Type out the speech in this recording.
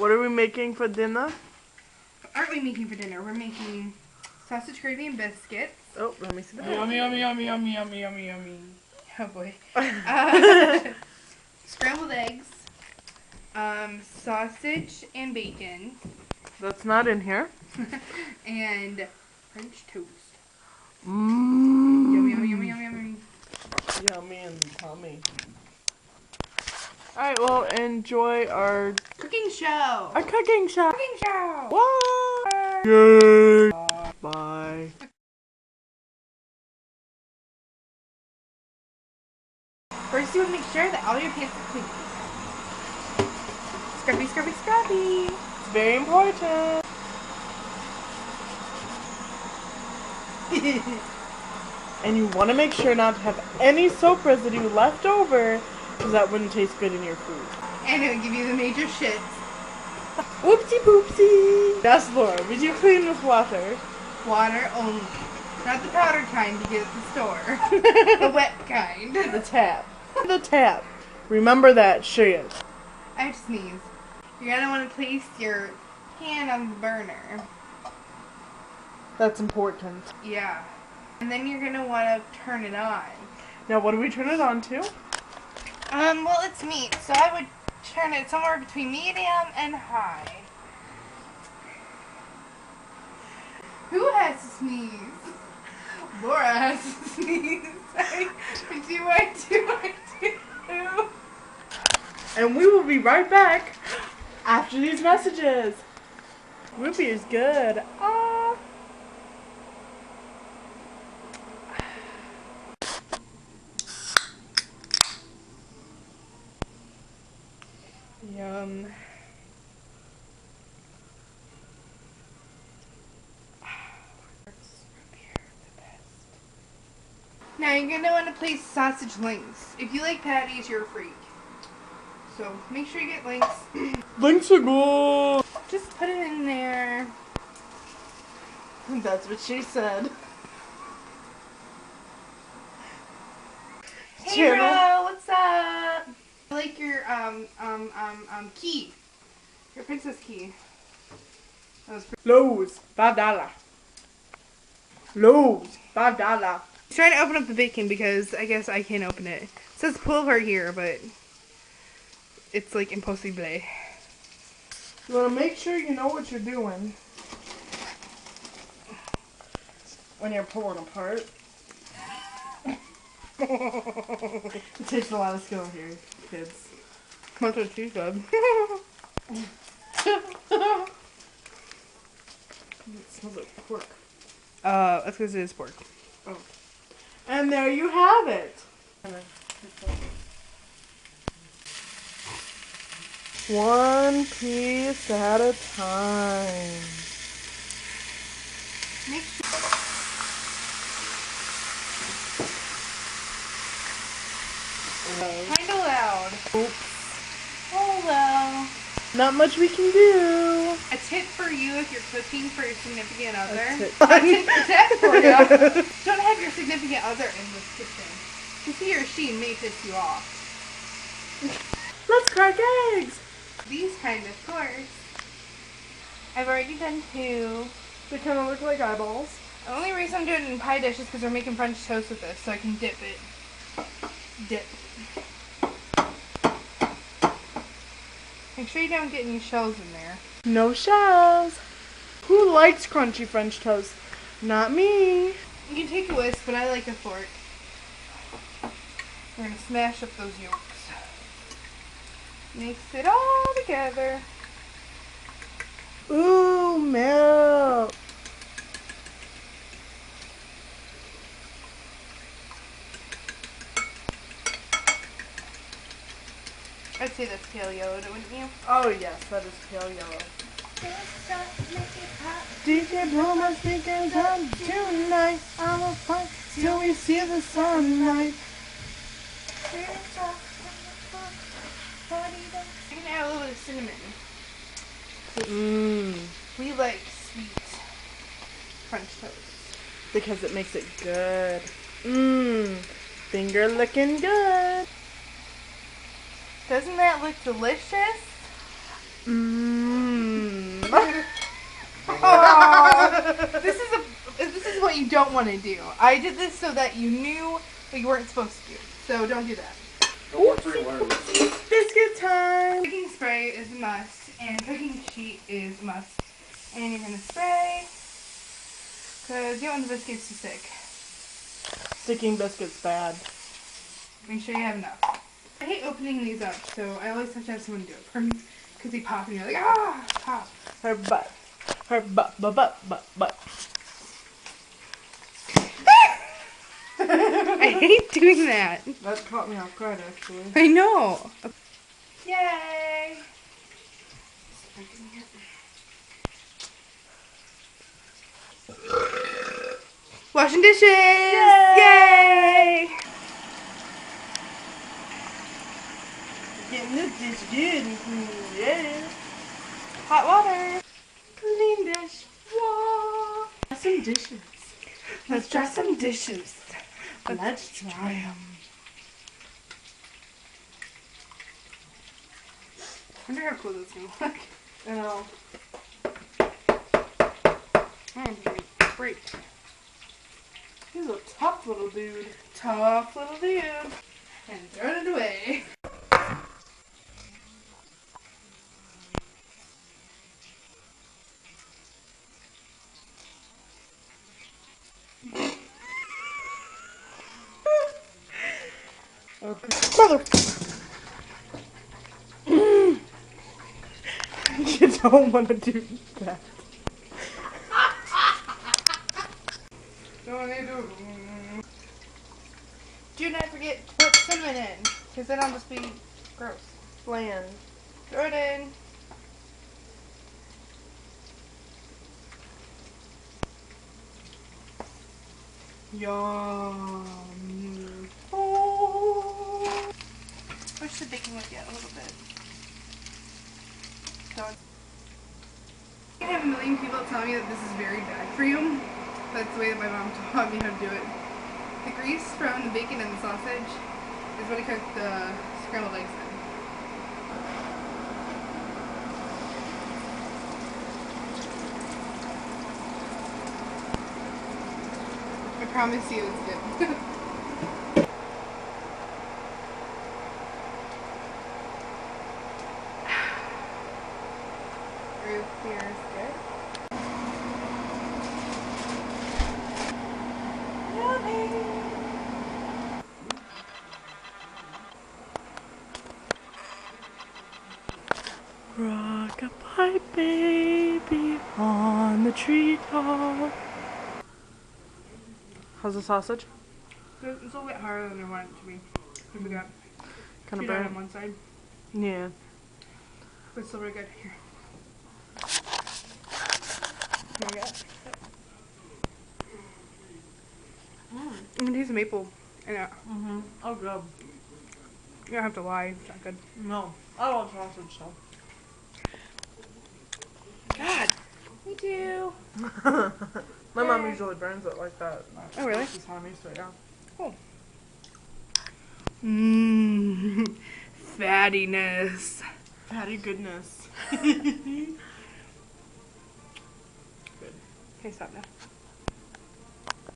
What are we making for dinner? Aren't we making for dinner? We're making sausage gravy and biscuits. Oh, let me see the Yummy, yummy, yummy, yummy, yummy, yummy, yummy. Oh boy. Scrambled eggs, sausage and bacon, That's not in here. and French toast. Mmm. Yummy, yummy, yummy, yummy, yummy. Yummy and tummy. Alright, well, enjoy our Cooking show. cooking show. Cooking show. Bye. Yay. Bye. First, you want to make sure that all your pants are clean. Scrubby, scrubby, scrubby. It's very important. And you want to make sure not to have any soap residue left over, because that wouldn't taste good in your food. And it would give you the major shits. Whoopsie poopsie. Yes, Laura, would you clean with water? Water only. Not the powdered kind you get at the store. The wet kind. The tap. The tap. Remember that shit. I have to sneeze. You're going to want to place your hand on the burner. That's important. Yeah. And then you're going to want to turn it on. Now, what do we turn it on to? Well, it's meat, so I would turn it somewhere between medium and high. Who has to sneeze? Laura has to sneeze. I do. And we will be right back after these messages. Whoopie is good. Ah. Yum. Now you're going to want to place sausage links. If you like patties, you're a freak. So make sure you get links. Links are good. Just put it in there. That's what she said. Hey bro, what's up? I like your key. Your princess key. That was pretty. Lowe's, $5. Lowe's, $5. He's trying to open up the bacon because I guess I can't open it. It says pull her here, but it's like impossible. You want to make sure you know what you're doing when you're pulling apart. It takes a lot of skill here, kids. That's what she said. It smells like pork. That's because it is pork. Oh. And there you have it. One piece at a time. Make sure. Kinda loud. Oops. Oh well. Not much we can do. A tip for you if you're cooking for your significant other. A tip. A tip for you. Don't have your significant other in this kitchen. Because he or she may piss you off. Let's crack eggs. These kind, of course. I've already done 2. They kind of look like eyeballs. The only reason I'm doing it in pie dish is because we're making French toast with this, so I can dip it. Dip. Make sure you don't get any shells in there. No shells. Who likes crunchy French toast? Not me. You can take a whisk, but I like a fork. We're going to smash up those yolks. Mix it all together. Ooh, milk. I'd say that's pale yellow, wouldn't you? Oh yes, that is pale yellow. DJ blow my speakers up tonight. I'm a fight till we see the sunlight. You can add a little bit of cinnamon. Mmm. We like sweet French toast. Because it makes it good. Mmm. Finger looking good. Doesn't that look delicious? Mmm. This is what you don't want to do. I did this so that you knew what you weren't supposed to do. So don't do that. Biscuit time. Cooking spray is a must, and cooking sheet is a must. And you're gonna spray because you don't want the biscuits to stick. Sticking biscuits bad. Make sure you have enough. I hate opening these up, so I always have to have someone do it for me because they pop and you're like, ah, pop. Her butt. Her butt. Butt. I hate doing that. That caught me off guard, actually. I know. Yay! Washing dishes! Yay! Getting this dish good and clean, yeah. Hot water. Clean dish. Whoa. Some dishes. Let's try some dishes. Let's try them. I wonder how cool this is gonna look. I know. Great. He's a tough little dude. Tough little dude. And throw it away. Okay. Brother. You don't want to do that. Do not forget to put cinnamon in, because then I'll just be gross. Bland. Throw it in. Yum. Oh. Push the baking whip yet a little bit. So I have a million people tell me that this is very bad for you. That's the way that my mom taught me how to do it. The grease from the bacon and the sausage is what I cook the scrambled eggs in. I promise you it's good. Root beer is good. Rock-a-bye, baby, on the treetop. How's the sausage? It's a little bit harder than I want it to be. Because we got Kind of cheese on burnt. one side. Yeah. But it's still really good. Here. Here we go. It tastes maple. I know. Oh, good. You don't have to lie. It's not good. No. I love sausage, so. God. Me too. My mom usually burns it like that. Oh, really? She's on me, so yeah. Cool. Mmm. Fattiness. Fatty goodness. Good. Okay, stop now.